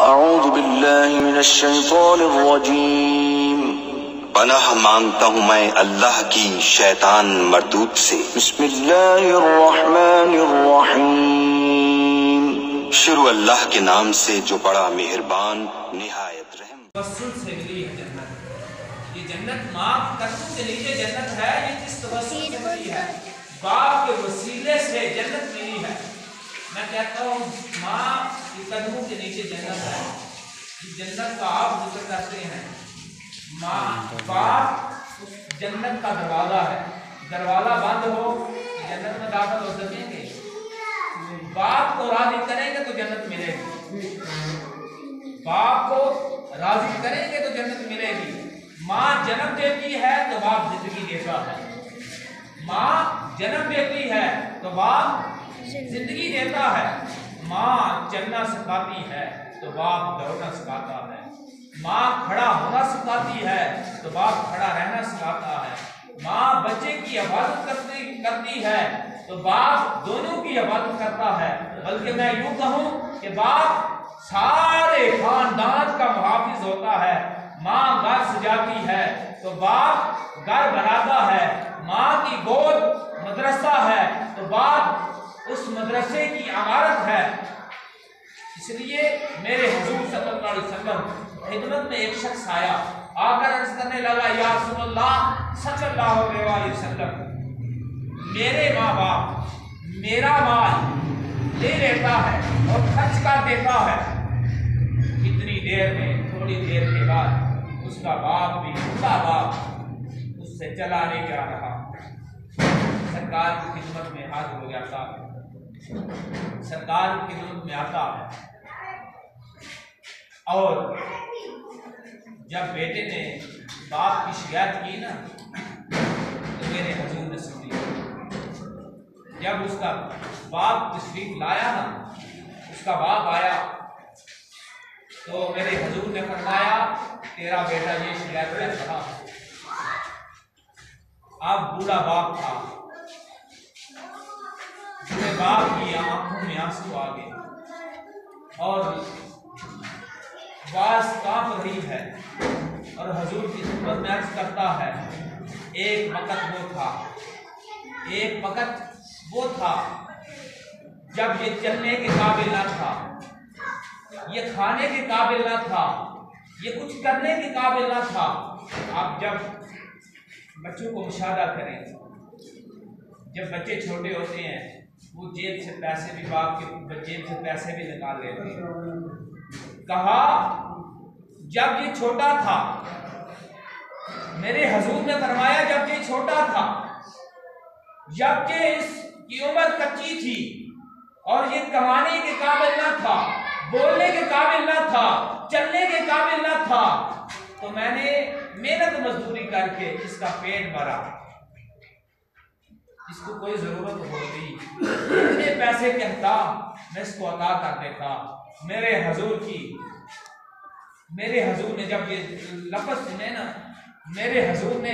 अऊज़ु बिल्लाहि मिनश शैतानिर रजीम। पनाह मांगता हूँ मैं अल्लाह की शैतान मरदूद से। बिस्मिल्लाहिर रहमानिर रहीम। शुरू अल्लाह के नाम से जो बड़ा मेहरबान निहायत रहम। तवस्सुल से मिली है जन्नत। ये जन्नत माँ कदमों के नीचे जन्नत है। ये किस तवस्सुल से मिली है? बाप के वसीले से जन्नत मिली है। मैं कहता हूँ माँ के कदमों के नीचे जन्नत है। जन्नत का आप जिक्र करते हैं। माँ बाप उस जन्नत का दरवाजा है। दरवाजा बंद हो जन्नत में दाखिल हो सकेंगे? बाप को राजी करेंगे तो जन्नत मिलेगी। बाप को राजी करेंगे तो जन्नत मिलेगी। माँ जन्म देती है तो बाप जिंदगी देता है। माँ जन्म देती है तो बाप जिंदगी देता है। माँ चलना सिखाती है तो बाप दौड़ना सिखाता है। माँ खड़ा होना सिखाती है तो बाप खड़ा रहना सिखाता है। माँ बच्चे की हिफाजत करती है तो बाप दोनों की हिफाजत करता है। बल्कि मैं यूं कहूँ कि बाप सारे खानदान का मुहाफिज होता है। माँ घर सजाती है तो बाप घर बनाता है। माँ की गोद मदरसा है तो बाप उस मदरसे की इमारत है। इसलिए मेरे हुजूर सल्लल्लाहु अलैहि वसल्लम खिदमत में एक शख्स आया, आकर अर्ज करने लगा, या रसूलल्लाह सल्लल्लाहु अलैहि वसल्लम, मेरे माँ बाप मेरा माल ले लेता है और खर्च कर देता है। इतनी देर में थोड़ी देर के बाद उसका बाप भी उसका बाप उससे चला नहीं जा रहा। सरकार की खिदमत में हाजिर हो जाता है। सरकार की खिदमत में आता है और जब बेटे ने बाप की शिकायत की ना तो मेरे हुजूर ने सुनी। जब उसका बाप तशरीफ लाया ना, उसका बाप आया तो मेरे हुजूर ने फरमाया, तेरा बेटा ये शिकायत कर रहा। अब बूढ़ा बाप था, मेरे बाप की आंखों में आंसू आ गए और बास कांप रही है और हुजूर की खिदमत में अर्ज करता है, एक वक्त वो था जब ये चलने के काबिल ना था, ये खाने के काबिल ना था, ये कुछ करने के काबिल ना था। आप जब बच्चों को मुशाहदा करें, जब बच्चे छोटे होते हैं वो जेब से पैसे भी बाप के जेब से पैसे भी निकाल लेते हैं। कहा जब ये छोटा था, मेरे हुजूर ने फरमाया जब ये छोटा था, जबकि इसकी उम्र कच्ची थी और ये कमाने के काबिल ना था, बोलने के काबिल ना था, चलने के काबिल ना था, तो मैंने मेहनत मजदूरी करके इसका पेट भरा। इसको कोई जरूरत होती इतने पैसे कहता मैं इसको अदा कर देता। मेरे हुजूर ने जब ये लफ्ज़ सुने ना, मेरे हुजूर ने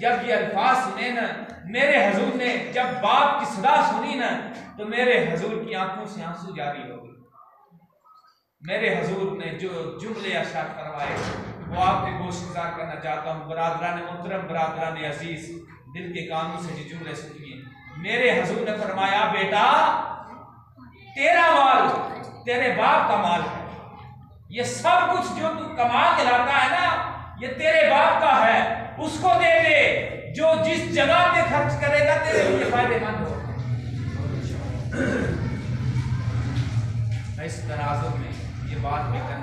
जब ये अल्फाज सुने ना, मेरे हुजूर ने जब बाप की सदा सुनी ना, तो मेरे हुजूर की आंखों से आंसू जारी हो गए। मेरे हुजूर ने जो जुमले अरशाद फरमाए वो आपके गोश्तगुजार करना चाहता हूँ। बरादरान मोहतरम, बरादरान अजीज, दिल के कानों से ये जुमले सुनिए। मेरे हुजूर ने फरमाया, बेटा तेरा माल तेरे बाप का माल है। ये सब कुछ जो तू कमा के लाता है ना, ये तेरे बाप का है। उसको दे दे, जो जिस जगह पे खर्च करेगा तेरे लिए फायदेमंद हो। इस तराजू में ये बात भी करना